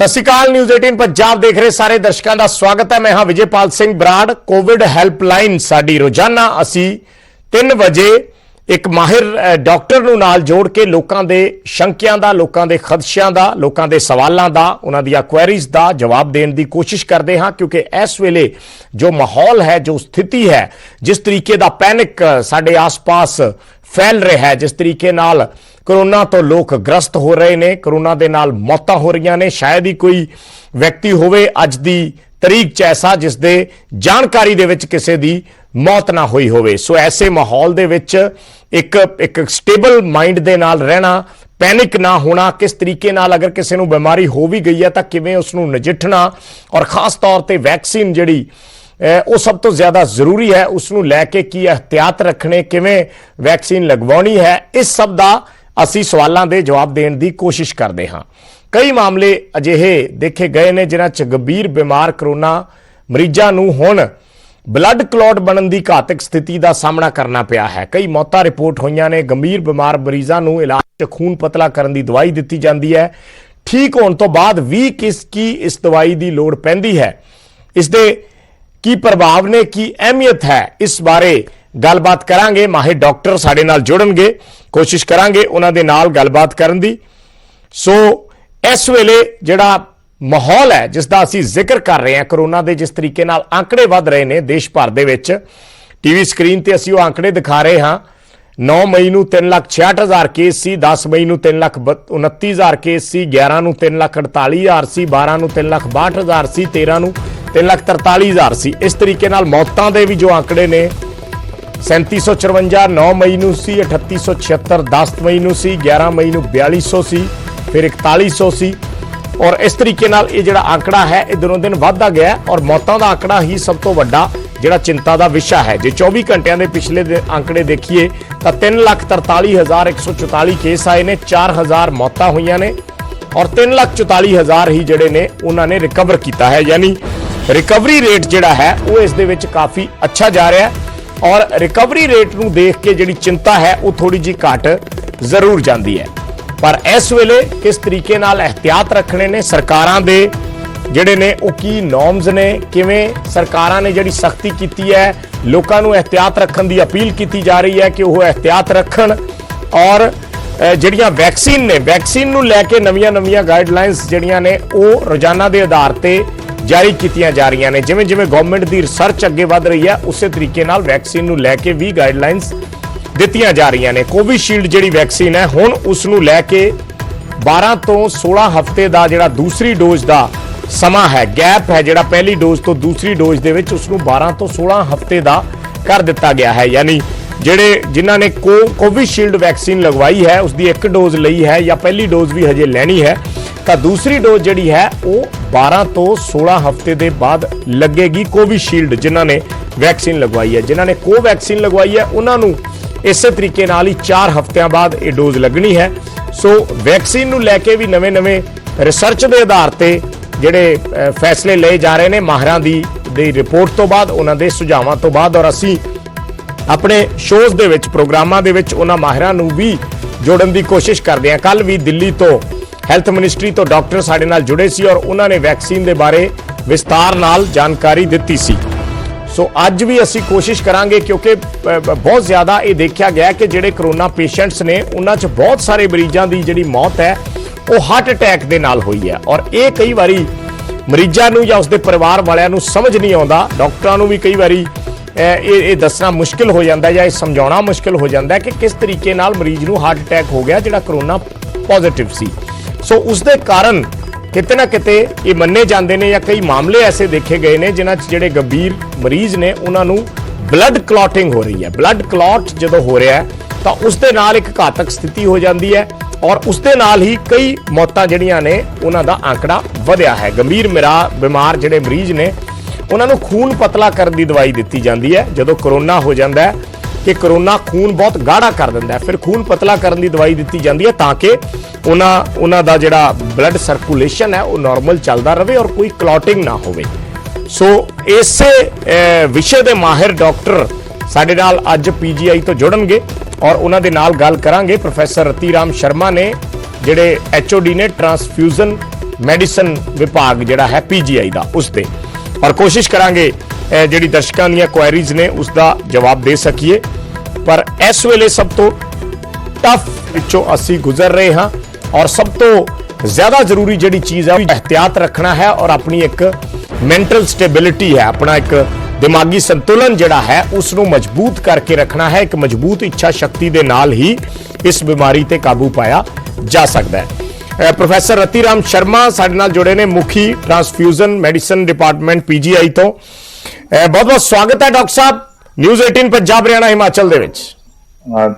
सत श्री अकाल। न्यूज़ 18 पंजाब देख रहे सारे दर्शकों का स्वागत है। मैं हाँ विजयपाल सिंह बराड़। कोविड हैल्पलाइन साडी रोजाना असी 3 बजे एक माहिर डॉक्टर नूं नाल जोड़ के लोगों के शंकियां दा, लोगों के खदशियां दा, लोगों के सवालों का, उन्हां दी क्वेरीज का जवाब देने की कोशिश करते हाँ, क्योंकि इस वेले जो माहौल है, जो स्थिति है, जिस तरीके का पैनिक साडे आस पास फैल रहा है, जिस तरीके नाल कोरोना तो लोग ग्रस्त हो रहे हैं, कोरोना दे नाल मौतां हो रही ने, शायद ही कोई व्यक्ति होवे अज दी तरीक च ऐसा जिस दे जानकारी दे विच किसी दी मौत ना हुई होवे। सो ऐसे माहौल दे विच एक स्टेबल माइंड दे नाल रहना, पैनिक ना होना, किस तरीके नाल अगर किसी नूं बीमारी हो भी गई है तो किवें उसनूं नजिठना, और खास तौर ते वैक्सीन जिहड़ी वो सब तो ज्यादा जरूरी है, उसनूं लैके की एहतियात रखने, किवें वैक्सीन लगवाउणी है, इस सब दा असी सवालों के जवाब देने की कोशिश करते हाँ। कई मामले अजिहे देखे गए ने जिन्हां च गंभीर बीमार कोरोना मरीजों नूं हुण ब्लड क्लॉट बनने की घातक स्थिति का सामना करना पिया है। कई मौतां रिपोर्ट होईयां ने। गंभीर बीमार मरीजों नूं इलाज खून पतला करने की दवाई दी जाती है। ठीक होने तो बाद भी किसकी इस दवाई की लोड़ पैंदी है, इसके की प्रभाव ने, की अहमियत है, इस बारे गलबात करांगे। माहिर डॉक्टर साडे नाल जुड़नगे, कोशिश करांगे उन्हां दे नाल गलबात करन दी। सो इस वेले जिहड़ा माहौल है जिसका असीं जिक्र कर रहे हैं, कोरोना के जिस तरीके नाल आंकड़े वध रहे हैं देश भर दे विच, टीवी स्क्रीन ते असीं वो आंकड़े दिखा रहे हाँ। 9 मई नूं 3,66,000 केस सी, 10 मई नूं 3,29,000 केस सी, 11 नूं 3,48,000 सी, 12 नूं 3,62,000 सी, 13 नूं 3,43,000 सी। इस तरीके नाल मौतां दे भी जो आंकड़े ने 3754 9 मई नूं सी, 3876 10 मई नूं सी, 11 मई नूं 4200 सी, फिर 4100 सी, और इस तरीके नाल ये जिहड़ा आंकड़ा है ये दिनों दिन वधदा गया, और मौतां दा आंकड़ा ही सब तो वड्डा जिहड़ा चिंता का विषय है। जे 24 घंटिया के पिछले आंकड़े देखिए तो 3,43,144 केस आए ने, 4,000 मौतां हुई ने, और 3,44,000 ही जिहड़े ने उन्होंने रिकवर किया है। यानी रिकवरी रेट जिहड़ा है वो इस दे विच काफ़ी अच्छा जा रहा है, और रिकवरी रेट नूं देख के जिहड़ी चिंता है वो थोड़ी जी घट जरूर जाती है। पर इस वेले किस तरीके नाल एहतियात रखने ने, सरकारां दे जिहड़े ने वो की नॉर्म्स ने, किवें सरकारां ने जिहड़ी सख्ती कीती है, लोकां नूं एहतियात रखण दी अपील कीती जा रही है कि वो एहतियात रखण, और जिहड़ियां वैक्सीन ने, वैक्सीन नूं लैके नवीं गाइडलाइनस जिहड़ियां ने वो रोजाना के आधार पर जारी कीतियां जा रही ने। जिवें जिवें गवर्नमेंट की रिसर्च अगे वध रही है उस तरीके नाल वैक्सीन नूं लैके भी गाइडलाइनस दित्तियां जा रही ने। कोविशील्ड जिहड़ी वैक्सीन है हुण उसनूं लैके 12 तो 16 हफ्ते का जिहड़ा दूसरी डोज का समा है, गैप है जिहड़ा पहली डोज तो दूसरी डोज दे विच, उसनूं 12 तो 16 हफ्ते का कर दिता गया है। यानी जिहड़े जिन्हां ने कोविशील्ड वैक्सीन लगवाई है उसकी एक डोज लई है या पहली डोज भी हजे लैनी है, तो दूसरी डोज जिहड़ी है वो 12 तो 16 हफ्ते के बाद लगेगी। कोविशील्ड जिन्हां ने वैक्सीन लगवाई है, जिन्हां ने कोवैक्सीन लगवाई है उन्होंने इस तरीके नाल ही 4 हफ्तियां बाद ये डोज लगनी है। सो वैक्सीन नूं लैके भी नवे रिसर्च के आधार पर जिहड़े फैसले लए जा रहे हैं माहिरां दी रिपोर्ट तो बाद, उन्हां दे सुझावां तो बाद, और असीं अपने शोज़ दे विच प्रोग्रामां दे विच उन्हां माहिरां नूं भी जोड़न की कोशिश करते हैं। कल भी दिल्ली तो हैल्थ मिनिस्ट्री तो डॉक्टर साडे नाल जुड़े सी और उन्होंने वैक्सीन के बारे विस्तार नाल जानकारी दी सी। सो अज भी असी कोशिश करांगे, क्योंकि बहुत ज़्यादा ये देखा गया कि जिहड़े कोरोना पेशेंट्स ने उन्हां च बहुत सारे मरीजों की जिहड़ी मौत है वो हार्ट अटैक के नाल हुई है, और ये कई बारी मरीजों नूं या उसके परिवार वालियां नूं समझ नहीं आता। डॉक्टरां नूं भी कई बारी ये दसना मुश्किल हो जाता है या समझाना मुश्किल हो जाता है कि किस तरीके नाल मरीज नूं हार्ट अटैक हो गया जिहड़ा कोरोना पॉजिटिव सी। सो उसके कारण किते ना किते ये मन्ने जाते हैं, या कई मामले ऐसे देखे गए हैं जिन्हां च जिहड़े गंभीर मरीज ने उन्होंने ब्लड क्लॉटिंग हो रही है। ब्लड क्लॉट जो हो रहा है तो उसके नाल एक घातक स्थिति हो जाती है, और उसके नाल ही कई मौतां जिहड़ियां ने उन्हां दा आंकड़ा वधिया है। गंभीर बीमार जिहड़े मरीज ने उन्होंने खून पतला करने की दवाई दी जाती है। जो कोरोना हो जाता है कि कोरोना खून बहुत गाढ़ा कर दिंदा है, फिर खून पतला करने की दवाई दी जाती है ताकि उन्हां दा जिहड़ा ब्लड सर्कुलेशन है वो नॉर्मल चलता रहे और कोई क्लॉटिंग ना होवे। सो इसे विषय के माहिर डॉक्टर साडे नाल अज PGI तो जुड़नगे और उन्हां दे नाल गल करांगे। प्रोफैसर रतिराम शर्मा ने जिहड़े HOD ने ट्रांसफ्यूजन ਮੈਡੀਸਨ ਵਿਭਾਗ ਜਿਹੜਾ ਹੈ PGI ਦਾ ਉਸ ਤੇ, ਔਰ ਕੋਸ਼ਿਸ਼ ਕਰਾਂਗੇ ਜਿਹੜੀ ਦਰਸ਼ਕਾਂ ਦੀਆਂ ਕੁਐਰੀਜ਼ ਨੇ ਉਸ ਦਾ ਜਵਾਬ ਦੇ ਸਕੀਏ। ਪਰ ਇਸ ਵੇਲੇ ਸਭ ਤੋਂ ਟਫ ਵਿੱਚੋਂ ਅਸੀਂ ਗੁਜ਼ਰ ਰਹੇ ਹਾਂ, ਔਰ ਸਭ ਤੋਂ ਜ਼ਿਆਦਾ ਜ਼ਰੂਰੀ ਜਿਹੜੀ ਚੀਜ਼ ਹੈ ਉਹ ਇਹਤਿਆਤ ਰੱਖਣਾ ਹੈ ਔਰ ਆਪਣੀ ਇੱਕ ਮੈਂਟਲ ਸਟੇਬਿਲਿਟੀ ਹੈ, ਆਪਣਾ ਇੱਕ ਦਿਮਾਗੀ ਸੰਤੁਲਨ ਜਿਹੜਾ ਹੈ ਉਸ ਨੂੰ ਮਜ਼ਬੂਤ ਕਰਕੇ ਰੱਖਣਾ ਹੈ। ਇੱਕ ਮਜ਼ਬੂਤ ਇੱਛਾ ਸ਼ਕਤੀ ਦੇ ਨਾਲ ਹੀ ਇਸ ਬਿਮਾਰੀ ਤੇ ਕਾਬੂ ਪਾਇਆ ਜਾ ਸਕਦਾ ਹੈ। ਪ੍ਰੋਫੈਸਰ ਰਤੀਰਾਮ ਸ਼ਰਮਾ ਸਾਡੇ ਨਾਲ ਜੁੜੇ ਨੇ, ਮੁਖੀ ਟ੍ਰਾਂਸਫਿਊਜ਼ਨ ਮੈਡੀਸਨ ਡਿਪਾਰਟਮੈਂਟ PGI ਤੋਂ। ਬਹੁਤ ਬਹੁਤ ਸਵਾਗਤ ਹੈ ਡਾਕਟਰ ਸਾਹਿਬ ਨਿਊਜ਼ 18 ਪੰਜਾਬ ਹਰਿਆਣਾ ਹਿਮਾਚਲ ਦੇ ਵਿੱਚ।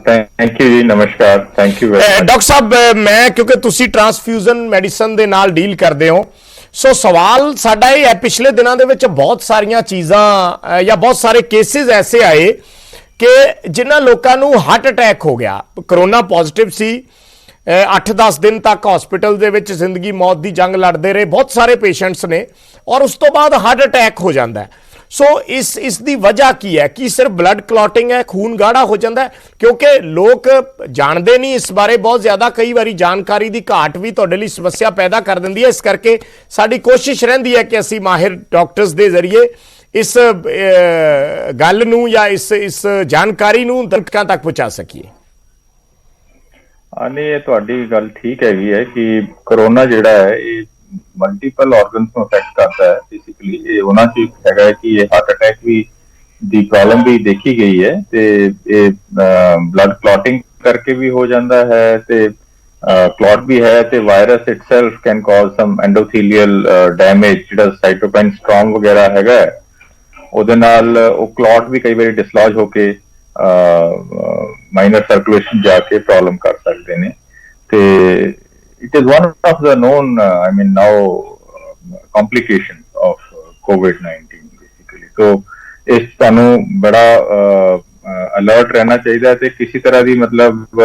ਥੈਂਕ ਯੂ ਜੀ, ਨਮਸਕਾਰ, thank you very much. Doctor ਸਾਹਿਬ, ਮੈਂ ਕਿਉਂਕਿ ਤੁਸੀਂ ਟ੍ਰਾਂਸਫਿਊਜ਼ਨ ਮੈਡੀਸਨ ਦੇ ਨਾਲ ਡੀਲ ਕਰਦੇ ਹੋ, ਸੋ ਸਵਾਲ ਸਾਡਾ ਇਹ ਹੈ, ਪਿਛਲੇ ਦਿਨਾਂ ਦੇ ਵਿੱਚ ਬਹੁਤ ਸਾਰੀਆਂ ਚੀਜ਼ਾਂ ਜਾਂ ਬਹੁਤ ਸਾਰੇ ਕੇਸਿਸ ਐਸੇ ਆਏ ਕਿ ਜਿਨ੍ਹਾਂ ਲੋਕਾਂ ਨੂੰ ਹਾਰਟ ਅਟੈਕ ਹੋ ਗਿਆ, ਕਰੋਨਾ ਪੋਜ਼ਿਟਿਵ ਸੀ, 8-10 ਦਿਨ ਤੱਕ ਹਸਪੀਟਲ ਦੇ ਵਿੱਚ ਜ਼ਿੰਦਗੀ ਮੌਤ ਦੀ ਜੰਗ ਲੜਦੇ ਰਹੇ ਬਹੁਤ ਸਾਰੇ ਪੇਸ਼ੈਂਟਸ ਨੇ, ਔਰ ਉਸ ਤੋਂ ਬਾਅਦ ਹਾਰਟ ਅਟੈਕ ਹੋ ਜਾਂਦਾ ਹੈ। ਸੋ ਇਸ ਦੀ ਵਜ੍ਹਾ ਕੀ ਹੈ? ਕੀ ਸਿਰਫ ਬਲੱਡ ਕਲੌਟਿੰਗ ਹੈ, ਖੂਨ ਗਾੜਾ ਹੋ ਜਾਂਦਾ ਹੈ? ਕਿਉਂਕਿ ਲੋਕ ਜਾਣਦੇ ਨਹੀਂ ਇਸ ਬਾਰੇ ਬਹੁਤ ਜ਼ਿਆਦਾ, ਕਈ ਵਾਰੀ ਜਾਣਕਾਰੀ ਦੀ ਘਾਟ ਵੀ ਤੁਹਾਡੇ ਲਈ ਸਮੱਸਿਆ ਪੈਦਾ ਕਰ ਦਿੰਦੀ ਹੈ। ਇਸ ਕਰਕੇ ਸਾਡੀ ਕੋਸ਼ਿਸ਼ ਰਹਿੰਦੀ ਹੈ ਕਿ ਅਸੀਂ ਮਾਹਿਰ ਡਾਕਟਰਸ ਦੇ ਜ਼ਰੀਏ ਇਸ ਗੱਲ ਨੂੰ ਜਾਂ ਇਸ ਜਾਣਕਾਰੀ ਨੂੰ ਦਰਸ਼ਕਾਂ ਤੱਕ ਪਹੁੰਚਾ ਸਕੀਏ। ਨਹੀਂ, ਇਹ ਤੁਹਾਡੀ ਗੱਲ ਠੀਕ ਹੈਗੀ ਹੈ ਕਿ ਕਰੋਨਾ ਜਿਹੜਾ ਹੈ ਇਹ ਮਲਟੀਪਲ ਆਰਗਨਸ ਨੂੰ ਅਫੈਕਟ ਕਰਦਾ ਹੈ। ਬੇਸਿਕਲੀ ਇਹ ਉਹਨਾਂ ਚ ਹੈਗਾ ਕਿ ਇਹ ਹਾਰਟ ਅਟੈਕ ਵੀ ਦੀ ਪ੍ਰੋਬਲਮ ਵੀ ਦੇਖੀ ਗਈ ਹੈ, ਤੇ ਇਹ ਬਲੱਡ ਕਲੌਟਿੰਗ ਕਰਕੇ ਵੀ ਹੋ ਜਾਂਦਾ ਹੈ, ਤੇ ਕਲੌਟ ਵੀ ਹੈ, ਤੇ virus itself can cause some endothelial damage, ਜਿਹੜਾ ਸਾਈਟੋਕਾਈਨ ਸਟਰੋਮ ਵਗੈਰਾ ਹੈਗਾ ਉਹਦੇ ਨਾਲ ਉਹ ਕਲੌਟ ਵੀ ਕਈ ਵਾਰੀ ਡਿਸਲੌਜ ਹੋ ਕੇ ਮਾਈਨਰ ਸਰਕੂਲੇਸ਼ਨ ਜਾ ਕੇ ਪ੍ਰੋਬਲਮ ਕਰ ਸਕਦੇ ਨੇ। ਤੇ it is one of the known now complications of COVID-19 basically। so ਇਸ ਤੁਹਾਨੂੰ ਬੜਾ ਅਲਰਟ ਰਹਿਣਾ ਚਾਹੀਦਾ ਹੈ, ਤੇ ਕਿਸੇ ਤਰ੍ਹਾਂ ਦੀ ਮਤਲਬ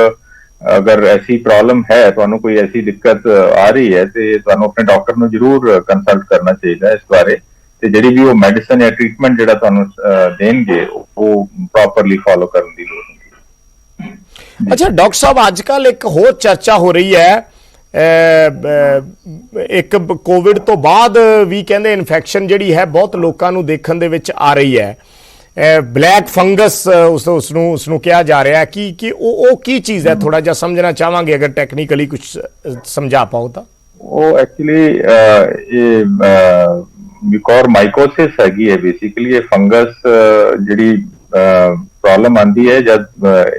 ਅਗਰ ਐਸੀ ਪ੍ਰੋਬਲਮ ਹੈ, ਤੁਹਾਨੂੰ ਕੋਈ ਐਸੀ ਦਿੱਕਤ ਆ ਰਹੀ ਹੈ, ਤੇ ਤੁਹਾਨੂੰ ਆਪਣੇ ਡਾਕਟਰ ਨੂੰ ਜ਼ਰੂਰ ਕੰਸਲਟ ਕਰਨਾ ਚਾਹੀਦਾ ਇਸ ਬਾਰੇ, ਤੇ ਜਿਹੜੀ ਵੀ ਉਹ ਮੈਡੀਸਨ ਜਾਂ ਟ੍ਰੀਟਮੈਂਟ ਜਿਹੜਾ ਤੁਹਾਨੂੰ ਦੇਣਗੇ ਉਹ ਪ੍ਰੋਪਰਲੀ ਫੋਲੋ ਕਰਨ ਦੀ ਲੋੜ ਹੁੰਦੀ ਹੈ। ਅੱਛਾ ਡਾਕਟਰ ਸਾਹਿਬ, ਅੱਜ ਕੱਲ ਇੱਕ ਹੋਰ ਚਰਚਾ ਹੋ ਰਹੀ ਹੈ, ਇੱਕ ਕੋਵਿਡ ਤੋਂ ਬਾਅਦ ਵੀ ਕਹਿੰਦੇ ਇਨਫੈਕਸ਼ਨ ਜਿਹੜੀ ਹੈ ਬਹੁਤ ਲੋਕਾਂ ਨੂੰ ਦੇਖਣ ਦੇ ਵਿੱਚ ਆ ਰਹੀ ਹੈ, ਬਲੈਕ ਫੰਗਸ ਉਸ ਨੂੰ ਕਿਹਾ ਜਾ ਰਿਹਾ ਹੈ ਕਿ ਉਹ ਕੀ ਚੀਜ਼ ਹੈ? ਥੋੜਾ ਜਿਹਾ ਸਮਝਣਾ ਚਾਹਾਂਗੇ, ਅਗਰ ਟੈਕਨੀਕਲੀ ਕੁਝ ਸਮਝਾ ਪਾਓ ਤਾਂ। ਉਹ ਐਕਚੁਅਲੀ ਇਹ ਮਿਊਕੋਰਮਾਈਕੋਸਿਸ ਹੈਗੀ ਹੈ। ਬੇਸਿਕਲੀ ਇਹ ਫੰਗਸ ਜਿਹੜੀ ਪ੍ਰੋਬਲਮ ਆਉਂਦੀ ਹੈ ਜਦ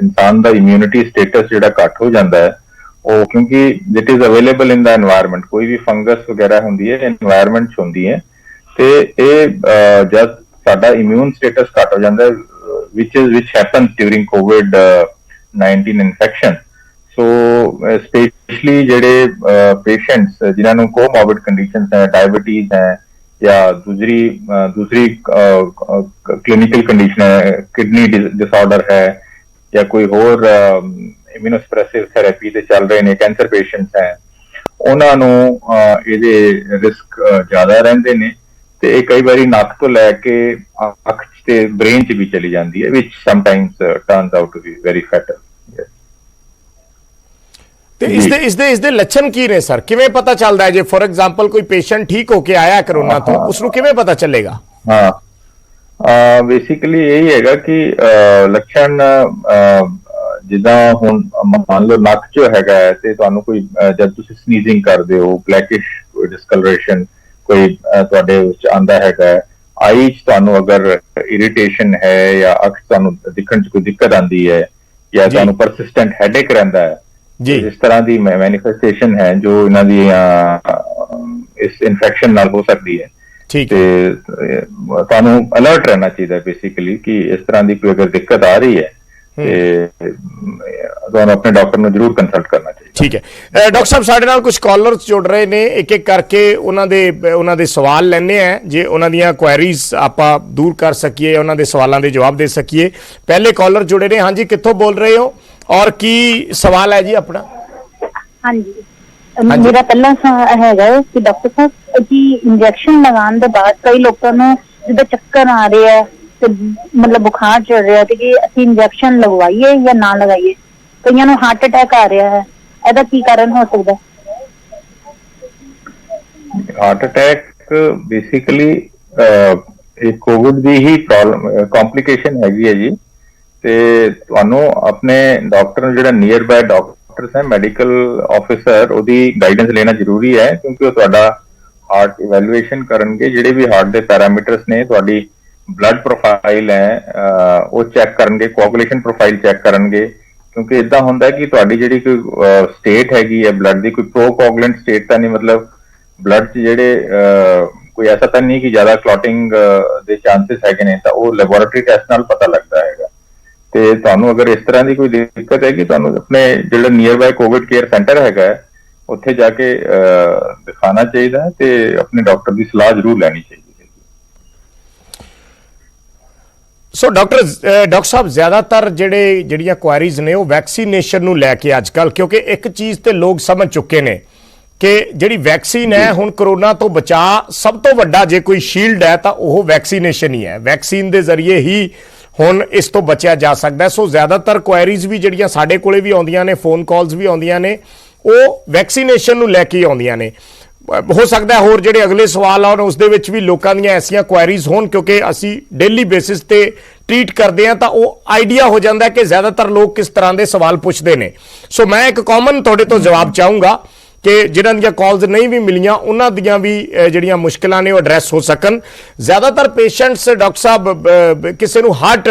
ਇਨਸਾਨ ਦਾ ਇਮਿਊਨਿਟੀ ਸਟੇਟਸ ਜਿਹੜਾ ਘੱਟ ਹੋ ਜਾਂਦਾ ਹੈ, ਉਹ ਕਿਉਂਕਿ it is available in the environment, ਕੋਈ ਵੀ ਫੰਗਸ ਵਗੈਰਾ ਹੁੰਦੀ ਹੈ এনवायरमेंट ਚ ਹੁੰਦੀ ਹੈ, ਤੇ ਇਹ ਜਦ ਸਾਡਾ ਇਮਿਊਨ ਸਟੇਟਸ ਘੱਟ ਹੋ ਜਾਂਦਾ ਹੈ, which happens during COVID-19 infection. So specially ਜਿਹੜੇ ਪੇਸ਼ੈਂਟਸ ਜਿਨ੍ਹਾਂ ਨੂੰ ਕੋਮੋਰਬਿਡ ਕੰਡੀਸ਼ਨਸ ਹੈ, ਡਾਇਬੀਟੀਜ਼ ਹੈ, ਜਾਂ ਦੂਸਰੀ ਕਲੀਨਿਕਲ ਕੰਡੀਸ਼ਨ ਹੈ, ਕਿਡਨੀ ਡਿਸਆਰਡਰ ਹੈ, ਜਾਂ ਕੋਈ ਹੋਰ ਇਮਿਊਨੋਸਪ੍ਰੈਸਿਵ ਥੈਰੇਪੀ ਤੇ ਚੱਲ ਰਹੇ ਨੇ, ਕੈਂਸਰ ਪੇਸ਼ੈਂਟਸ ਹੈ, ਉਹਨਾਂ ਨੂੰ ਇਹਦੇ ਰਿਸਕ ਜ਼ਿਆਦਾ ਰਹਿੰਦੇ ਨੇ, ਤੇ ਇਹ ਕਈ ਵਾਰੀ ਨੱਕ ਤੋਂ ਲੈ ਕੇ ਅੱਖ ਤੇ ਬ੍ਰੇਨ ਚ ਵੀ ਚਲੀ ਜਾਂਦੀ ਹੈ, which sometimes turns out to be very fatal। ਤੇ ਇਸਦੇ ਲੱਛਣ ਕੀ ਨੇ ਸਰ? ਕਿਵੇਂ ਪਤਾ ਚੱਲਦਾ ਹੈ ਜੇ ਫੋਰ ਐਗਜ਼ਾਮਪਲ ਕੋਈ ਪੇਸ਼ੈਂਟ ਠੀਕ ਹੋ ਕੇ ਆਇਆ ਕਰੋਨਾ ਤੋਂ, ਉਸ ਨੂੰ ਕਿਵੇਂ ਪਤਾ ਚੱਲੇਗਾ? ਹਾਂ, ਬੇਸਿਕਲੀ ਇਹੀ ਹੈਗਾ ਕਿ ਲੱਛਣ ਜਿੱਦਾਂ ਹੁਣ ਮੰਨ ਲਓ ਨੱਕ ਚ ਹੈਗਾ ਹੈ, ਤੇ ਤੁਹਾਨੂੰ ਕੋਈ ਜਦ ਤੁਸੀਂ ਸਨੀਜ਼ਿੰਗ ਕਰਦੇ ਹੋ, ਬਲੈਕਿਸ਼ ਡਿਸਕਲਰੇਸ਼ਨ ਕੋਈ ਤੁਹਾਡੇ ਉਸ ਚ ਆਉਂਦਾ ਹੈਗਾ, ਆਈ ਚ ਤੁਹਾਨੂੰ ਅਗਰ ਇਰੀਟੇਸ਼ਨ ਹੈ, ਜਾਂ ਅੱਖ ਤੁਹਾਨੂੰ ਦਿਖਣ ਚ ਕੋਈ ਦਿੱਕਤ ਆਉਂਦੀ ਹੈ, ਜਾਂ ਤੁਹਾਨੂੰ ਪਰਸਿਸਟੈਂਟ ਹੈਡੇਕ ਰਹਿੰਦਾ ਹੈ, ਇਸ ਤਰ੍ਹਾਂ ਦੀ ਮੈਨੀਫੈਸਟੇਸ਼ਨ ਹੈ ਜੋ ਇਹਨਾਂ ਦੀ ਇਸ ਇਨਫੈਕਸ਼ਨ ਨਾਲ ਹੋ ਸਕਦੀ ਹੈ। ਤੇ ਤੁਹਾਨੂੰ ਅਲਰਟ ਰਹਿਣਾ ਚਾਹੀਦਾ ਬੇਸਿਕਲੀ ਕਿ ਇਸ ਤਰ੍ਹਾਂ ਦੀ ਕੋਈ ਅਗਰ ਦਿੱਕਤ ਆ ਰਹੀ ਹੈ, ਤੇ ਤੁਹਾਨੂੰ ਆਪਣੇ ਡਾਕਟਰ ਨੂੰ ਜ਼ਰੂਰ ਕੰਸਲਟ ਕਰਨਾ ਚਾਹੀਦਾ। ਠੀਕ ਹੈ ਡਾਕਟਰ ਸਾਹਿਬ, ਸਾਡੇ ਨਾਲ ਕੁਝ ਕਾਲਰਸ ਜੁੜ ਰਹੇ ਨੇ, ਇੱਕ ਇੱਕ ਕਰਕੇ ਉਹਨਾਂ ਦੇ ਸਵਾਲ ਲੈਣੇ ਆ, ਜੇ ਉਹਨਾਂ ਦੀਆਂ ਕੁਐਰੀਜ਼ ਆਪਾਂ ਦੂਰ ਕਰ ਸਕੀਏ, ਉਹਨਾਂ ਦੇ ਸਵਾਲਾਂ ਦੇ ਜਵਾਬ ਦੇ ਸਕੀਏ। ਪਹਿਲੇ ਕਾਲਰ ਜੁੜੇ ਨੇ, ਹਾਂਜੀ ਕਿੱਥੋਂ ਬੋਲ ਰਹੇ ਹੋ ਔਰ ਕੀ ਸਵਾਲ ਹੈ ਜੀ ਆਪਣਾ? ਹਾਂਜੀ, ਮੇਰਾ ਪਹਿਲਾ ਸਵਾਲ ਹੈਗਾ ਕਿ ਡਾਕਟਰ ਸਾਹਿਬ ਜੀ ਇੰਜੈਕਸ਼ਨ ਲਗਾਉਣ ਦੇ ਬਾਅਦ ਕਈ ਲੋਕਾਂ ਨੂੰ ਜਿੱਦਾਂ ਚੱਕਰ ਆ ਰਹੇ ਆ, ਤੇ ਮਤਲਬ ਬੁਖਾਰ ਚੜ ਰਿਹਾ, ਤੇ ਕਿ ਅਸੀਂ ਇੰਜੈਕਸ਼ਨ ਲਗਵਾਈਏ ਜਾਂ ਨਾ ਲਗਾਈਏ? ਕਈਆਂ ਨੂੰ ਹਾਰਟ ਅਟੈਕ ਆ ਰਿਹਾ ਹੈ, ਇਹਦਾ ਕੀ ਕਾਰਨ ਹੋ ਸਕਦਾ? ਹਾਰਟ ਅਟੈਕ ਬੇਸਿਕਲੀ ਇਹ ਕੋਵਿਡ ਦੀ ਹੀ ਪ੍ਰੋਬਲਮ ਕੰਪਲਿਕੇਸ਼ਨ ਹੈਗੀ ਹੈ ਜੀ। ਤੇ ਤੁਹਾਨੂੰ ਆਪਣੇ ਡਾਕਟਰ ਨੂੰ ਜਿਹੜਾ ਨੀਅਰ ਬਾय ਡਾਕਟਰਸ ਹੈ, ਮੈਡੀਕਲ ਆਫਿਸਰ, ਉਹਦੀ ਗਾਈਡੈਂਸ ਲੈਣਾ ਜ਼ਰੂਰੀ ਹੈ, ਕਿਉਂਕਿ ਉਹ ਤੁਹਾਡਾ ਹਾਰਟ ਇਵੈਲੂਏਸ਼ਨ ਕਰਨਗੇ। ਜਿਹੜੇ ਵੀ ਹਾਰਟ ਦੇ ਪੈਰਾਮੀਟਰਸ ਨੇ, ਤੁਹਾਡੀ ਬਲੱਡ ਪ੍ਰੋਫਾਈਲ ਹੈ ਉਹ ਚੈੱਕ ਕਰਨਗੇ, ਕੋਆਗੂਲੇਸ਼ਨ ਪ੍ਰੋਫਾਈਲ ਚੈੱਕ ਕਰਨਗੇ। ਕਿਉਂਕਿ ਇਦਾਂ ਹੁੰਦਾ ਕਿ ਤੁਹਾਡੀ ਜਿਹੜੀ ਕੋਈ ਸਟੇਟ ਹੈਗੀ ਹੈ ਬਲੱਡ ਦੀ, ਕੋਈ ਪ੍ਰੋ ਕੋਆਗੂਲੈਂਟ ਸਟੇਟ ਤਾਂ ਨਹੀਂ, ਮਤਲਬ ਬਲੱਡ 'ਚ ਜਿਹੜੇ ਕੋਈ ਐਸਾ ਤਾਂ ਨਹੀਂ ਕਿ ਜ਼ਿਆਦਾ ਕਲੌਟਿੰਗ ਦੇ ਚਾਂਸਸ ਹੈਗੇ ਨੇ, ਤਾਂ ਉਹ ਲੈਬੋਰੇਟਰੀ ਟੈਸਟ ਨਾਲ ਪਤਾ ਲੱਗਦਾ ਹੈਗਾ। ਤੇ ਤੁਹਾਨੂੰ ਅਗਰ ਇਸ ਤਰ੍ਹਾਂ ਦੀ ਕੋਈ ਦਿੱਕਤ ਹੈ ਕਿ ਤੁਹਾਨੂੰ ਆਪਣੇ ਜਿਹੜਾ ਨੀਅਰ ਬਾय ਕੋਵਿਡ ਕੇਅਰ ਸੈਂਟਰ ਹੈਗਾ ਉੱਥੇ ਜਾ ਕੇ ਦਿਖਾਉਣਾ ਚਾਹੀਦਾ ਹੈ ਤੇ ਆਪਣੇ ਡਾਕਟਰ ਦੀ ਸਲਾਹ ਜ਼ਰੂਰ ਲੈਣੀ ਚਾਹੀਦੀ ਹੈ। ਸੋ ਡਾਕਟਰ ਸਾਹਿਬ, ਜ਼ਿਆਦਾਤਰ ਜਿਹੜੀਆਂ ਕੁਐਰੀਜ਼ ਨੇ ਉਹ ਵੈਕਸੀਨੇਸ਼ਨ ਨੂੰ ਲੈ ਕੇ ਅੱਜ ਕੱਲ੍ਹ, ਕਿਉਂਕਿ ਇੱਕ ਚੀਜ਼ ਤੇ ਲੋਕ ਸਮਝ ਚੁੱਕੇ ਨੇ ਕਿ ਜਿਹੜੀ ਵੈਕਸੀਨ ਹੈ, ਹੁਣ ਕਰੋਨਾ ਤੋਂ ਬਚਾਅ ਸਭ ਤੋਂ ਵੱਡਾ ਜੇ ਕੋਈ ਸ਼ੀਲਡ ਹੈ ਤਾਂ ਉਹ ਵੈਕਸੀਨੇਸ਼ਨ ਹੀ ਹੈ। ਵੈਕਸੀਨ ਦੇ ਜ਼ਰੀਏ ਹੀ ਹੁਣ ਇਸ ਤੋਂ ਬਚਿਆ ਜਾ ਸਕਦਾ। ਸੋ ਜ਼ਿਆਦਾਤਰ ਕੁਐਰੀਜ਼ ਵੀ ਜਿਹੜੀਆਂ ਸਾਡੇ ਕੋਲੇ ਵੀ ਆਉਂਦੀਆਂ ਨੇ, ਫੋਨ ਕਾਲਸ ਵੀ ਆਉਂਦੀਆਂ ਨੇ, ਉਹ ਵੈਕਸੀਨੇਸ਼ਨ ਨੂੰ ਲੈ ਕੇ ਆਉਂਦੀਆਂ ਨੇ। ਹੋ ਸਕਦਾ ਹੋਰ ਜਿਹੜੇ ਅਗਲੇ ਸਵਾਲ ਆਉਣ ਉਸ ਦੇ ਵਿੱਚ ਵੀ ਲੋਕਾਂ ਦੀਆਂ ਐਸੀਆਂ ਕੁਐਰੀਜ਼ ਹੋਣ, ਕਿਉਂਕਿ ਅਸੀਂ ਡੇਲੀ ਬੇਸਿਸ ਤੇ ਟ੍ਰੀਟ ਕਰਦੇ ਹਾਂ ਤਾਂ ਉਹ ਆਈਡੀਆ ਹੋ ਜਾਂਦਾ ਕਿ ਜ਼ਿਆਦਾਤਰ ਲੋਕ ਕਿਸ ਤਰ੍ਹਾਂ ਦੇ ਸਵਾਲ ਪੁੱਛਦੇ ਨੇ। ਸੋ ਮੈਂ ਇੱਕ ਕਾਮਨ ਤੁਹਾਡੇ ਤੋਂ ਜਵਾਬ ਚਾਹੂੰਗਾ ਕਿ ਜਿਹਨਾਂ ਦੀਆਂ ਕਾਲਸ ਨਹੀਂ ਵੀ ਮਿਲੀਆਂ ਉਹਨਾਂ ਦੀਆਂ ਵੀ ਜਿਹੜੀਆਂ ਮੁਸ਼ਕਿਲਾਂ ਨੇ ਉਹ ਐਡਰੈਸ ਹੋ ਸਕਣ। ਜ਼ਿਆਦਾਤਰ ਪੇਸ਼ੈਂਟਸ ਡਾਕਟਰ ਸਾਹਿਬ, ਕਿਸੇ ਨੂੰ ਹਾਰਟ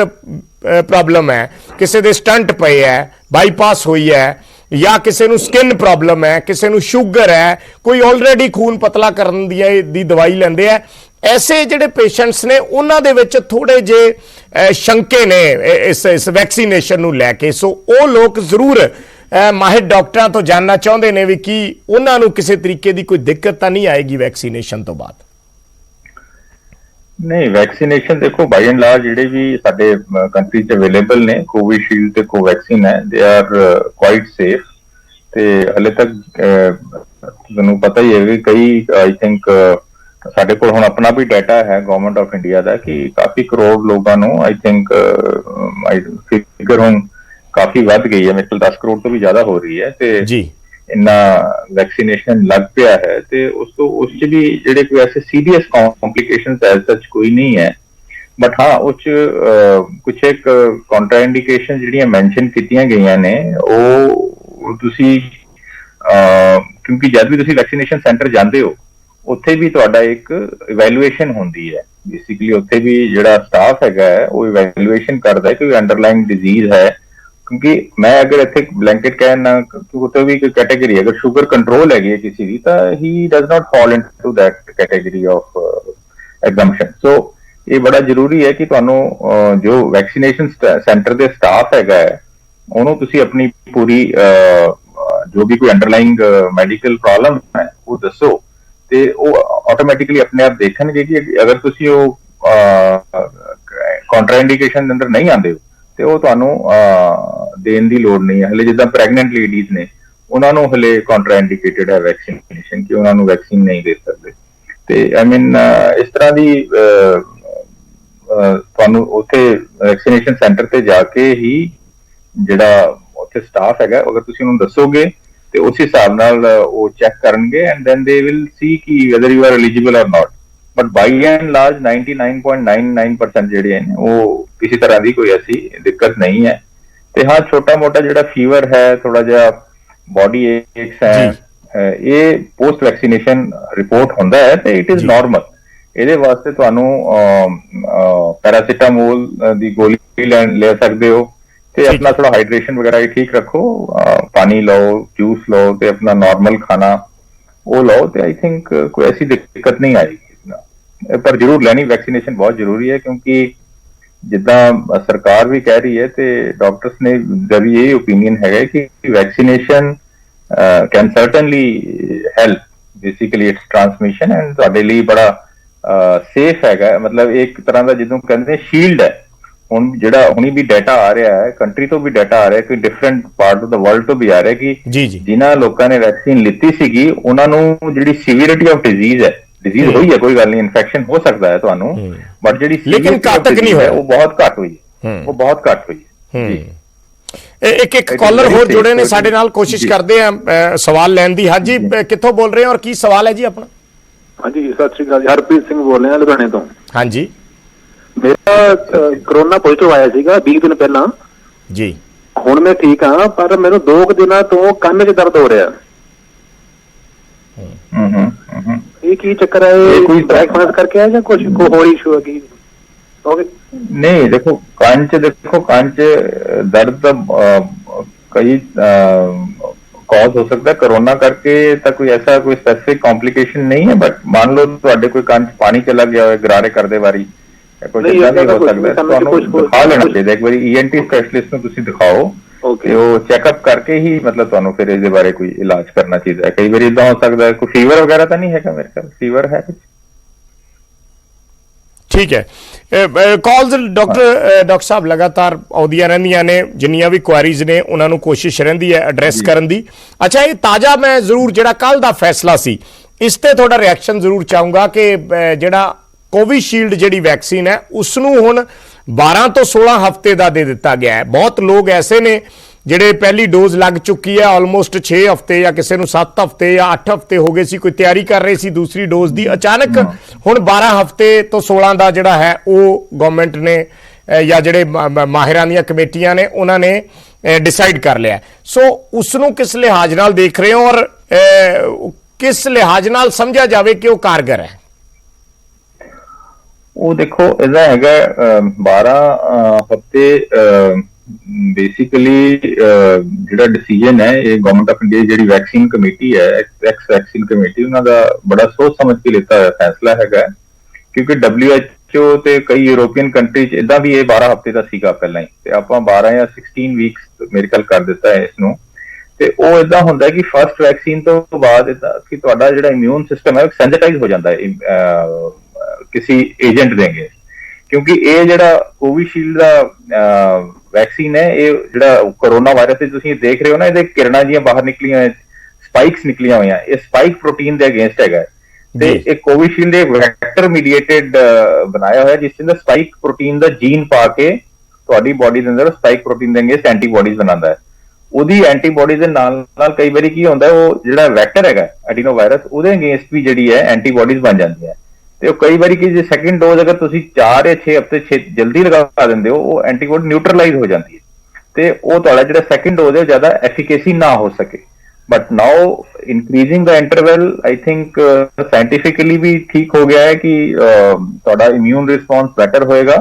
ਪ੍ਰੋਬਲਮ ਹੈ, ਕਿਸੇ ਦੇ ਸਟੰਟ ਪਏ ਹੈ, ਬਾਈਪਾਸ ਹੋਈ ਹੈ, ਜਾਂ ਕਿਸੇ ਨੂੰ ਸਕਿਨ ਪ੍ਰੋਬਲਮ ਹੈ, ਕਿਸੇ ਨੂੰ ਸ਼ੂਗਰ ਹੈ, ਕੋਈ ਆਲਰੇਡੀ ਖੂਨ ਪਤਲਾ ਕਰਨ ਦੀ ਦਵਾਈ ਲੈਂਦੇ ਆ, ਐਸੇ ਜਿਹੜੇ ਪੇਸ਼ੈਂਟਸ ਨੇ ਉਹਨਾਂ ਦੇ ਵਿੱਚ ਥੋੜੇ ਜਿਹੇ ਸ਼ੰਕੇ ਨੇ ਇਸ ਵੈਕਸੀਨੇਸ਼ਨ ਨੂੰ ਲੈ ਕੇ। ਸੋ ਉਹ ਲੋਕ ਜ਼ਰੂਰ ਮਾਹਿਰ ਡਾਕਟਰਾਂ ਤੋਂ ਜਾਣਨਾ ਚਾਹੁੰਦੇ ਨੇ ਵੀ ਕੀ ਉਹਨਾਂ ਨੂੰ ਕਿਸੇ ਤਰੀਕੇ ਦੀ ਕੋਈ ਦਿੱਕਤ ਤਾਂ ਨਹੀਂ ਆਏਗੀ ਵੈਕਸੀਨੇਸ਼ਨ ਤੋਂ ਬਾਅਦ। ਨਹੀਂ, ਵੈਕਸੀਨੇਸ਼ਨ ਦੇਖੋ ਬਾਈ ਐਂਡ ਲਾਰਜ ਜਿਹੜੇ ਵੀ ਸਾਡੇ ਕੰਟਰੀ 'ਚ ਅਵੇਲੇਬਲ ਨੇ, ਕੋਵਿਸ਼ੀਲਡ ਤੇ ਕੋਵੈਕਸਿਨ ਹੈ, ਦੇ ਆਰ ਕੁਆਇਟ ਸੇਫ। ਤੇ ਹਲੇ ਤੱਕ ਤੁਹਾਨੂੰ ਪਤਾ ਹੀ ਹੈ ਵੀ ਕਈ, ਆਈ ਥਿੰਕ ਸਾਡੇ ਕੋਲ ਹੁਣ ਆਪਣਾ ਵੀ ਡਾਟਾ ਹੈ ਗਵਰਨਮੈਂਟ ਆਫ ਇੰਡੀਆ ਦਾ ਕਿ ਕਾਫੀ ਕਰੋੜ ਲੋਕਾਂ ਨੂੰ, ਆਈ ਥਿੰਕ ਫਿਗਰ ਹੁਣ ਕਾਫੀ ਵੱਧ ਗਈ ਹੈ, ਮੇਰੇ ਕੋਲ 10 ਕਰੋੜ ਤੋਂ ਵੀ ਜ਼ਿਆਦਾ ਹੋ ਰਹੀ ਹੈ, ਤੇ ਇੰਨਾ ਵੈਕਸੀਨੇਸ਼ਨ ਲੱਗ ਪਿਆ ਹੈ। ਤੇ ਉਸ 'ਚ ਵੀ ਜਿਹੜੇ ਕੋਈ ਐਸੇ ਸੀਰੀਅਸ ਕੰਪਲਿਕੇਸ਼ਨਸ ਐਜ਼ ਸੱਚ ਕੋਈ ਨਹੀਂ ਹੈ। ਬਟ ਹਾਂ, ਉਸ 'ਚ ਕੁਛ ਇੱਕ ਕੰਟਰਾਇੰਡੀਕੇਸ਼ਨ ਜਿਹੜੀਆਂ ਮੈਂਸ਼ਨ ਕੀਤੀਆਂ ਗਈਆਂ ਨੇ, ਉਹ ਤੁਸੀਂ ਕਿਉਂਕਿ ਜਦ ਵੀ ਤੁਸੀਂ ਵੈਕਸੀਨੇਸ਼ਨ ਸੈਂਟਰ ਜਾਂਦੇ ਹੋ ਉੱਥੇ ਵੀ ਤੁਹਾਡਾ ਇੱਕ ਇਵੈਲੂਏਸ਼ਨ ਹੁੰਦੀ ਹੈ। ਬੇਸਿਕਲੀ ਉੱਥੇ ਵੀ ਜਿਹੜਾ ਸਟਾਫ ਹੈਗਾ ਉਹ ਇਵੈਲੂਏਸ਼ਨ ਕਰਦਾ ਹੈ ਕਿ ਅੰਡਰਲਾਈਨ ਡਿਜ਼ੀਜ਼ ਹੈ। ਕਿਉਂਕਿ ਮੈਂ ਅਗਰ ਇੱਥੇ ਬਲੈਂਕਟ ਕਹਿਣਾ, ਉੱਥੇ ਵੀ ਕੋਈ ਕੈਟੇਗਰੀ ਅਗਰ ਸ਼ੂਗਰ ਕੰਟਰੋਲ ਹੈਗੀ ਹੈ ਕਿਸੇ ਦੀ, ਤਾਂ ਹੀ does not fall into that category of exemption. So ਇਹ ਬੜਾ ਜ਼ਰੂਰੀ ਹੈ ਕਿ ਤੁਹਾਨੂੰ ਜੋ ਵੈਕਸੀਨੇਸ਼ਨ ਸੈਂਟਰ ਦੇ ਸਟਾਫ ਹੈਗਾ ਉਹਨੂੰ ਤੁਸੀਂ ਆਪਣੀ ਪੂਰੀ ਜੋ ਵੀ ਕੋਈ ਅੰਡਰਲਾਈਂਗ ਮੈਡੀਕਲ ਪ੍ਰੋਬਲਮ ਹੈ ਉਹ ਦੱਸੋ, ਤੇ ਉਹ ਆਟੋਮੈਟਿਕਲੀ ਆਪਣੇ ਆਪ ਦੇਖਣਗੇ ਕਿ ਅਗਰ ਤੁਸੀਂ ਉਹ ਕੰਟਰਾਇੰਡੀਕੇਸ਼ਨ ਦੇ ਅੰਦਰ ਨਹੀਂ ਆਉਂਦੇ ਹੋ ਤੇ ਉਹ ਤੁਹਾਨੂੰ ਦੇਣ ਦੀ ਲੋੜ ਨਹੀਂ ਹੈ। ਹਲੇ ਜਿੱਦਾਂ ਪ੍ਰੈਗਨੈਂਟ ਲੇਡੀਜ਼ ਨੇ, ਉਹਨਾਂ ਨੂੰ ਹਲੇ ਕੰਟਰਾਇੰਡੀਕੇਟਡ ਹੈ ਵੈਕਸੀਨੇਸ਼ਨ, ਕਿ ਉਹਨਾਂ ਨੂੰ ਵੈਕਸੀਨ ਨਹੀਂ ਦੇ ਸਕਦੇ। ਤੇ ਆਈ ਮੀਨ ਇਸ ਤਰ੍ਹਾਂ ਦੀ ਤੁਹਾਨੂੰ ਉੱਥੇ ਵੈਕਸੀਨੇਸ਼ਨ ਸੈਂਟਰ ਤੇ ਜਾ ਕੇ ਹੀ ਜਿਹੜਾ ਉੱਥੇ ਸਟਾਫ ਹੈਗਾ, ਅਗਰ ਤੁਸੀਂ ਉਹਨੂੰ ਦੱਸੋਗੇ ਤੇ ਉਸ ਹਿਸਾਬ ਨਾਲ ਉਹ ਚੈੱਕ ਕਰਨਗੇ and then they will see ਕਿ whether you are eligible or not. But by and large 99.99% ਜਿਹੜੇ ਨੇ ਉਹ ਕਿਸੇ ਤਰ੍ਹਾਂ ਦੀ ਕੋਈ ਐਸੀ ਦਿੱਕਤ ਨਹੀਂ ਹੈ। ਤੇ ਹਾਂ, ਛੋਟਾ ਮੋਟਾ ਜਿਹੜਾ ਫੀਵਰ ਹੈ, ਥੋੜਾ ਜਿਹਾ ਬੋਡੀ ਏਕਸ ਹੈ, ਇਹ ਪੋਸਟ ਵੈਕਸੀਨੇਸ਼ਨ ਰਿਪੋਰਟ ਹੁੰਦਾ ਹੈ ਤੇ ਇਟ ਇਜ਼ ਨਾਰਮਲ। ਇਹਦੇ ਵਾਸਤੇ ਤੁਹਾਨੂੰ ਪੈਰਾਸੀਟਾਮੋਲ ਦੀ ਗੋਲੀ ਲੈ ਸਕਦੇ ਹੋ ਤੇ ਆਪਣਾ ਥੋੜਾ ਹਾਈਡਰੇਸ਼ਨ ਵਗੈਰਾ ਠੀਕ ਰੱਖੋ, ਪਾਣੀ ਲਓ, ਜੂਸ ਲਓ ਤੇ ਆਪਣਾ ਨਾਰਮਲ ਖਾਣਾ ਉਹ ਲਓ, ਤੇ ਆਈ ਥਿੰਕ ਕੋਈ ਐਸੀ ਦਿੱਕਤ ਨਹੀਂ ਆਏਗੀ। ਪਰ ਜ਼ਰੂਰ ਲੈਣੀ ਵੈਕਸੀਨੇਸ਼ਨ ਬਹੁਤ ਜ਼ਰੂਰੀ ਹੈ, ਕਿਉਂਕਿ ਜਿੱਦਾਂ ਸਰਕਾਰ ਵੀ ਕਹਿ ਰਹੀ ਹੈ ਤੇ ਡਾਕਟਰਸ ਨੇ ਦਾ ਵੀ ਇਹ ਓਪੀਨੀਅਨ ਹੈਗਾ ਕਿ vaccination can certainly help basically it's transmission, and ਤੁਹਾਡੇ ਲਈ ਬੜਾ ਸੇਫ ਹੈਗਾ। ਮਤਲਬ ਇੱਕ ਤਰ੍ਹਾਂ ਦਾ ਜਿਹਨੂੰ ਕਹਿੰਦੇ ਸ਼ੀਲਡ ਹੈ। ਹੁਣ ਜਿਹੜਾ ਹੁਣੀ ਵੀ ਡਾਟਾ ਆ ਰਿਹਾ ਹੈ, ਕੰਟਰੀ ਤੋਂ ਵੀ ਡਾਟਾ ਆ ਰਿਹਾ, ਕੋਈ different part of the world ਤੋਂ ਵੀ ਆ ਰਿਹਾ ਕਿ ਜਿਨ੍ਹਾਂ ਲੋਕਾਂ ਨੇ ਵੈਕਸੀਨ ਲਿੱਤੀ ਸੀਗੀ ਉਹਨਾਂ ਨੂੰ ਜਿਹੜੀ ਸੀਵੀਅਰਿਟੀ ਆਫ ਡਿਜ਼ੀਜ਼ ਹੈ, ਡਿਜ਼ੀਜ਼ ਹੋਈ ਹੈ ਕੋਈ ਗੱਲ ਨਹੀਂ, ਇਨਫੈਕਸ਼ਨ ਹੋ ਸਕਦਾ ਹੈ ਤੁਹਾਨੂੰ, ਬਟ ਜਿਹੜੀ ਲੇਕਿਨ ਘਾਤਕ ਨਹੀਂ ਹੋਇਆ, ਉਹ ਬਹੁਤ ਘੱਟ ਹੋਈ ਹੈ, ਉਹ ਬਹੁਤ ਘੱਟ ਹੋਈ ਹੈ। ਇੱਕ ਕਾਲਰ ਹੋਰ ਜੁੜੇ ਨੇ ਸਾਡੇ ਨਾਲ, ਕੋਸ਼ਿਸ਼ ਕਰਦੇ ਆ ਸਵਾਲ ਲੈਣ ਦੀ। ਹਾਂਜੀ, ਕਿੱਥੋਂ ਬੋਲ ਰਹੇ ਹੋ ਔਰ ਕੀ ਸਵਾਲ ਹੈ ਜੀ ਆਪਣਾ? हाँ जी, सत श्री अकाल जी। हरप्रीत सिंह बोल रहे हैं लुधियाने तो। हाँ जी मेरा कोरोना पॉजिटिव आया सीगा 20 दिन पहला जी। ਹੁਣ मैं ठीक हाँ, पर मैंने 2 दिनों तो ਕੰਨ 'ਚ दर्द हो रहा। ये की चक्कर है? ये कोई ब्रेकफास्ट करके आया या कुछ को और इशू है की? नहीं, देखो कान च दर्द कई कॉज हो सकता है कोरोना करके, तो कोई ऐसा कोई स्पेसिफिक कॉम्प्लिकेशन नहीं है, बट मान लो ਤੁਹਾਡੇ ਕੋਈ ਕੰਨ 'ਚ ਪਾਣੀ ਚਲਾ ਗਿਆ ਹੋਵੇ ਗਰਾਰੇ ਕਰਦੇ ਵਾਰੀ, ਕੁਝ ਇਦਾਂ ਵੀ ਹੋ ਸਕਦਾ, ਤੁਹਾਨੂੰ ਦਿਖਾ ਲੈਣਾ ਚਾਹੀਦਾ ਇੱਕ ਵਾਰੀ। ENT ਸਪੈਸ਼ਲਿਸਟ ਨੂੰ ਤੁਸੀਂ ਦਿਖਾਓ ਤੇ ਉਹ ਚੈੱਕਅਪ ਕਰਕੇ ਹੀ ਮਤਲਬ ਤੁਹਾਨੂੰ ਫਿਰ ਇਹਦੇ ਬਾਰੇ ਕੋਈ ਇਲਾਜ ਕਰਨਾ ਚਾਹੀਦਾ ਹੈ। ਕਈ ਵਾਰੀ ਇਦਾਂ ਹੋ ਸਕਦਾ ਕੋਈ ਫੀਵਰ ਵਗੈਰਾ ਤਾਂ ਨਹੀਂ ਹੈਗਾ, ਮੇਰੇ ਖਿਆਲ ਫੀਵਰ ਹੈ ਕੁਝ। ਠੀਕ ਹੈ, ਕਾਲਸ ਡਾਕਟਰ ਸਾਹਿਬ ਲਗਾਤਾਰ ਆਉਂਦੀਆਂ ਰਹਿੰਦੀਆਂ ਨੇ, ਜਿੰਨੀਆਂ ਵੀ ਕੁਐਰੀਜ਼ ਨੇ ਉਹਨਾਂ ਨੂੰ ਕੋਸ਼ਿਸ਼ ਰਹਿੰਦੀ ਹੈ ਐਡਰੈਸ ਕਰਨ ਦੀ। ਅੱਛਾ, ਇਹ ਤਾਜ਼ਾ ਮੈਂ ਜ਼ਰੂਰ ਜਿਹੜਾ ਕੱਲ ਦਾ ਫੈਸਲਾ ਸੀ ਇਸ ਤੇ ਤੁਹਾਡਾ ਰਿਐਕਸ਼ਨ ਜ਼ਰੂਰ ਚਾਹੂੰਗਾ ਕਿ ਜਿਹੜਾ ਕੋਵਿਸ਼ੀਲਡ ਜਿਹੜੀ ਵੈਕਸੀਨ ਹੈ ਉਸ ਨੂੰ ਹੁਣ 12 ਤੋਂ 16 ਹਫ਼ਤੇ ਦਾ ਦੇ ਦਿੱਤਾ ਗਿਆ ਹੈ। ਬਹੁਤ ਲੋਕ ਐਸੇ ਨੇ ਜਿਹੜੇ ਪਹਿਲੀ ਡੋਜ਼ ਲੱਗ ਚੁੱਕੀ ਹੈ ਆਲਮੋਸਟ 6 ਹਫ਼ਤੇ ਜਾਂ ਕਿਸੇ ਨੂੰ 7 ਹਫ਼ਤੇ ਜਾਂ 8 ਹਫ਼ਤੇ ਹੋ ਗਏ ਸੀ, ਕੋਈ ਤਿਆਰੀ ਕਰ ਰਹੇ ਸੀ ਦੂਸਰੀ ਡੋਜ਼ ਦੀ, ਅਚਾਨਕ ਹੁਣ 12 ਹਫ਼ਤੇ ਤੋਂ 16 ਦਾ ਜਿਹੜਾ ਹੈ ਉਹ ਗਵਰਨਮੈਂਟ ਨੇ ਜਾਂ ਜਿਹੜੇ ਮਾਹਿਰਾਂ ਦੀਆਂ ਕਮੇਟੀਆਂ ਨੇ ਉਹਨਾਂ ਨੇ ਡਿਸਾਈਡ ਕਰ ਲਿਆ। ਸੋ ਉਸ ਨੂੰ ਕਿਸ ਲਿਹਾਜ਼ ਨਾਲ ਦੇਖ ਰਹੇ ਹੋ ਔਰ ਕਿਸ ਲਿਹਾਜ਼ ਨਾਲ ਸਮਝਿਆ ਜਾਵੇ ਕਿ ਉਹ ਕਾਰਗਰ ਹੈ? ਉਹ ਦੇਖੋ ਇਹਦਾ ਹੈਗਾ 12 ਹਫ਼ਤੇ ਬੇਸਿਕਲੀ ਜਿਹੜਾ ਡਿਸੀਜਨ ਹੈ ਇਹ ਗਵਰਨਮੈਂਟ ਆਫ ਇੰਡੀਆ ਜਿਹੜੀ ਵੈਕਸੀਨ ਕਮੇਟੀ ਹੈ, ਐਕਸ ਵੈਕਸੀਨ ਕਮੇਟੀ, ਉਹਨਾਂ ਦਾ ਬੜਾ ਸੋਚ ਸਮਝ ਕੇ ਲਿੱਤਾ ਹੋਇਆ ਫੈਸਲਾ ਹੈਗਾ, ਕਿਉਂਕਿ WHO ਤੇ ਕਈ ਯੂਰੋਪੀਅਨ ਕੰਟਰੀ 'ਚ ਇਦਾਂ ਵੀ ਇਹ 12 ਹਫ਼ਤੇ ਦਾ ਸੀਗਾ ਪਹਿਲਾਂ ਹੀ, ਤੇ ਆਪਾਂ 12 ਜਾਂ 16 ਵੀਕਸ ਮੇਰੇ ਖਿਆਲ ਕਰ ਦਿੱਤਾ ਹੈ ਇਸ ਨੂੰ। ਤੇ ਉਹ ਇਦਾਂ ਹੁੰਦਾ ਕਿ ਫਸਟ ਵੈਕਸੀਨ ਤੋਂ ਬਾਅਦ ਕਿ ਤੁਹਾਡਾ ਜਿਹੜਾ ਇਮਿਊਨ ਸਿਸਟਮ ਹੈ ਉਹ ਸੈਂਸਿਟਾਈਜ਼ ਹੋ ਜਾਂਦਾ ਹੈ ਕਿਸੇ ਏਜੰਟ ਦੇ ਅਗੇਂਸਟ, ਕਿਉਂਕਿ ਇਹ ਜਿਹੜਾ ਕੋਵਿਸ਼ੀਲਡ ਦਾ ਵੈਕਸੀਨ ਹੈ, ਇਹ ਜਿਹੜਾ ਕੋਰੋਨਾ ਵਾਇਰਸ ਤੇ ਤੁਸੀਂ ਦੇਖ ਰਹੇ ਹੋ ਨਾ, ਇਹਦੇ ਕਿਰਨਾਂ ਜੀਆਂ ਬਾਹਰ ਨਿਕਲੀਆਂ ਹੋਈਆਂ, ਸਪਾਈਕਸ ਨਿਕਲੀਆਂ ਹੋਈਆਂ, ਇਹ ਸਪਾਈਕ ਪ੍ਰੋਟੀਨ ਦੇ ਅਗੇਂਸਟ ਹੈਗਾ। ਤੇ ਇਹ ਕੋਵਿਸ਼ੀਲਡ ਇੱਕ ਵੈਕਟਰ ਮੀਡੀਏਟਡ ਬਣਾਇਆ ਹੋਇਆ ਜਿਸ ਦੇ ਸਪਾਈਕ ਪ੍ਰੋਟੀਨ ਦਾ ਜੀਨ ਪਾ ਕੇ ਤੁਹਾਡੀ ਬੋਡੀ ਦੇ ਅੰਦਰ ਸਪਾਈਕ ਪ੍ਰੋਟੀਨ ਦੇ ਅਗੇਂਸਟ ਐਂਟੀਬੋਡੀਜ਼ ਬਣਾਉਂਦਾ ਹੈ। ਉਹਦੀ ਐਂਟੀਬੋਡੀਜ਼ ਦੇ ਨਾਲ ਨਾਲ ਕਈ ਵਾਰੀ ਕੀ ਹੁੰਦਾ, ਉਹ ਜਿਹੜਾ ਵੈਕਟਰ ਹੈਗਾ ਐਡੀਨੋ ਵਾਇਰਸ, ਉਹਦੇ ਅਗੇਂਸਟ ਵੀ ਜਿਹੜੀ ਹੈ ਐਂਟੀਬੋਡੀਜ਼ ਬਣ ਜਾਂਦੀਆਂ। ਤੇ ਉਹ ਕਈ ਵਾਰੀ ਕਿ ਜੇ ਸੈਕਿੰਡ ਡੋਜ਼ ਅਗਰ ਤੁਸੀਂ 4 ਜਾਂ 6 ਹਫ਼ਤੇ ਜਲਦੀ ਲਗਾ ਦਿੰਦੇ ਹੋ, ਉਹ ਐਂਟੀਬੋਡੀ ਨਿਊਟਰਲਾਈਜ਼ ਹੋ ਜਾਂਦੀ ਹੈ ਤੇ ਉਹ ਤੁਹਾਡਾ ਜਿਹੜਾ ਸੈਕਿੰਡ ਡੋਜ਼ ਹੈ ਜ਼ਿਆਦਾ ਐਫੀਕੇਸੀ ਨਾ ਹੋ ਸਕੇ। But now increasing the interval I think scientifically ਵੀ ਠੀਕ ਹੋ ਗਿਆ ਹੈ ਕਿ ਤੁਹਾਡਾ ਇਮਿਊਨ ਰਿਸਪੌਂਸ ਬੈਟਰ ਹੋਏਗਾ।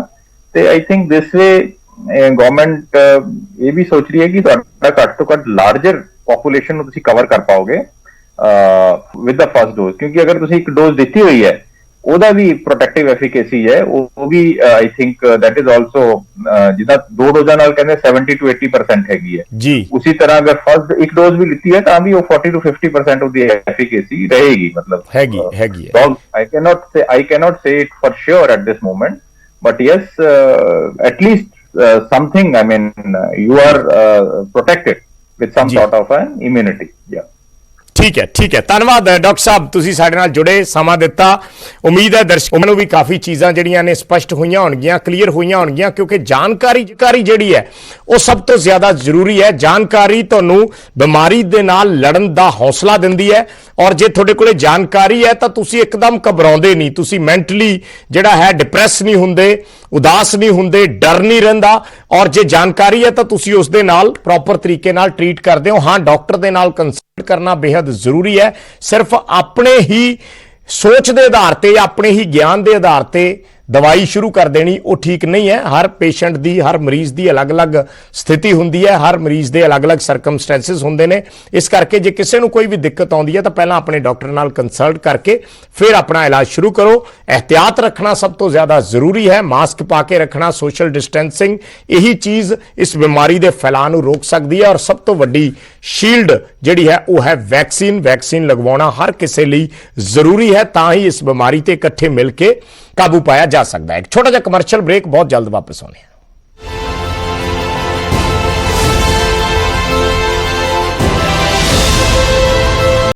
ਤੇ I think this way government ਇਹ ਵੀ ਸੋਚ ਰਹੀ ਹੈ ਕਿ ਤੁਹਾਡਾ ਘੱਟ ਤੋਂ ਘੱਟ ਲਾਰਜਰ ਪੋਪੂਲੇਸ਼ਨ ਨੂੰ ਤੁਸੀਂ ਕਵਰ ਕਰ ਪਾਓਗੇ ਵਿਦ ਦਾ ਫਸਟ ਡੋਜ਼, ਕਿਉਂਕਿ ਅਗਰ ਤੁਸੀਂ ਇੱਕ ਡੋਜ਼ ਦਿੱਤੀ ਹੋਈ ਹੈ ਉਹਦਾ ਵੀ ਪ੍ਰੋਟੈਕਟਿਵ ਐਫੀਕੇਸੀ ਹੈ, ਉਹ ਵੀ I think that is also ਜਿੱਦਾਂ 2 ਡੋਜ਼ਾਂ ਨਾਲ ਕਹਿੰਦੇ 70 to 80% ਹੈਗੀ ਹੈ ਜੀ। ਉਸੇ ਤਰ੍ਹਾਂ ਅਗਰ ਫਸਟ ਇੱਕ ਡੋਜ਼ ਵੀ ਲਿੱਤੀ ਹੈ ਤਾਂ ਵੀ ਉਹ 40 to 50% ਉਹਦੀ ਐਫੀਕੇਸੀ ਰਹੇਗੀ, ਮਤਲਬ ਹੈਗੀ ਹੈ। I cannot say it for sure at this moment, but yes, at least something, I mean, you are protected with some sort of an immunity. Yeah. ਠੀਕ ਹੈ, ਧੰਨਵਾਦ ਡਾਕਟਰ ਸਾਹਿਬ, ਤੁਸੀਂ ਸਾਡੇ ਨਾਲ ਜੁੜੇ, ਸਮਾਂ ਦਿੱਤਾ। ਉਮੀਦ ਹੈ ਦਰਸ਼ਕਾਂ ਨੂੰ ਵੀ ਕਾਫੀ ਚੀਜ਼ਾਂ ਜਿਹੜੀਆਂ ਨੇ ਸਪਸ਼ਟ ਹੋਈਆਂ ਹੋਣਗੀਆਂ, ਕਲੀਅਰ ਹੋਈਆਂ ਹੋਣਗੀਆਂ, ਕਿਉਂਕਿ ਜਾਣਕਾਰੀ ਜਿਹੜੀ ਹੈ ਉਹ ਸਭ ਤੋਂ ਜ਼ਿਆਦਾ ਜ਼ਰੂਰੀ ਹੈ। ਜਾਣਕਾਰੀ ਤੁਹਾਨੂੰ ਬਿਮਾਰੀ ਦੇ ਨਾਲ ਲੜਨ ਦਾ ਹੌਸਲਾ ਦਿੰਦੀ ਹੈ, ਔਰ ਜੇ ਤੁਹਾਡੇ ਕੋਲੇ ਜਾਣਕਾਰੀ ਹੈ ਤਾਂ ਤੁਸੀਂ ਇੱਕਦਮ ਘਬਰਾਉਂਦੇ ਨਹੀਂ, ਤੁਸੀਂ ਮੈਂਟਲੀ ਜਿਹੜਾ ਹੈ ਡਿਪਰੈਸ ਨਹੀਂ ਹੁੰਦੇ, ਉਦਾਸ ਨਹੀਂ ਹੁੰਦੇ, ਡਰ ਨਹੀਂ ਰਹਿੰਦਾ, ਔਰ ਜੇ ਜਾਣਕਾਰੀ ਹੈ ਤਾਂ ਤੁਸੀਂ ਉਸ ਦੇ ਨਾਲ ਪ੍ਰੋਪਰ ਤਰੀਕੇ ਨਾਲ ਟਰੀਟ ਕਰਦੇ ਹੋ। ਹਾਂ, ਡਾਕਟਰ ਦੇ ਨਾਲ ਕੰਸਲਟ ਕਰਨਾ ਬੇहद ਜ਼ਰੂਰੀ ਹੈ। ਸਿਰਫ ਆਪਣੇ ਹੀ ਸੋਚ ਦੇ ਆਧਾਰ ਤੇ, ਆਪਣੇ ਹੀ ਗਿਆਨ ਦੇ ਆਧਾਰ ਤੇ ਦਵਾਈ ਸ਼ੁਰੂ ਕਰ ਦੇਣੀ ਉਹ ਠੀਕ ਨਹੀਂ ਹੈ। ਹਰ ਪੇਸ਼ੈਂਟ ਦੀ, ਹਰ ਮਰੀਜ਼ ਦੀ ਅਲੱਗ-ਅਲੱਗ ਸਥਿਤੀ ਹੁੰਦੀ ਹੈ, ਹਰ ਮਰੀਜ਼ ਦੇ ਅਲੱਗ-ਅਲੱਗ ਸਰਕਮਸਟੈਂਸਿਸ ਹੁੰਦੇ ਨੇ। ਇਸ ਕਰਕੇ ਜੇ ਕਿਸੇ ਨੂੰ ਕੋਈ ਵੀ ਦਿੱਕਤ ਆਉਂਦੀ ਹੈ ਤਾਂ ਪਹਿਲਾਂ ਆਪਣੇ ਡਾਕਟਰ ਨਾਲ ਕੰਸਲਟ ਕਰਕੇ ਫਿਰ ਆਪਣਾ ਇਲਾਜ ਸ਼ੁਰੂ ਕਰੋ। ਇਹਤਿਆਤ ਰੱਖਣਾ ਸਭ ਤੋਂ ਜ਼ਿਆਦਾ ਜ਼ਰੂਰੀ ਹੈ, ਮਾਸਕ ਪਾ ਕੇ ਰੱਖਣਾ, ਸੋਸ਼ਲ ਡਿਸਟੈਂਸਿੰਗ, ਇਹੀ ਚੀਜ਼ ਇਸ ਬਿਮਾਰੀ ਦੇ ਫੈਲਾਅ ਨੂੰ ਰੋਕ ਸਕਦੀ ਹੈ। ਔਰ ਸਭ ਤੋਂ ਵੱਡੀ ਸ਼ੀਲਡ ਜਿਹੜੀ ਹੈ ਉਹ ਹੈ ਵੈਕਸੀਨ। ਵੈਕਸੀਨ ਲਗਵਾਉਣਾ ਹਰ ਕਿਸੇ ਲਈ ਜ਼ਰੂਰੀ ਹੈ, ਤਾਂ ਹੀ ਇਸ ਬਿਮਾਰੀ ਤੇ ਇਕੱਠੇ ਮਿਲ ਕੇ ਕਾਬੂ ਪਾਇਆ ਜਾ ਸਕਦਾ ਹੈ। ਇੱਕ ਛੋਟਾ ਜਿਹਾ ਕਮਰਸ਼ੀਅਲ ਬ੍ਰੇਕ, ਬਹੁਤ ਜਲਦ ਵਾਪਸ ਆਉਂਦੇ ਹਾਂ।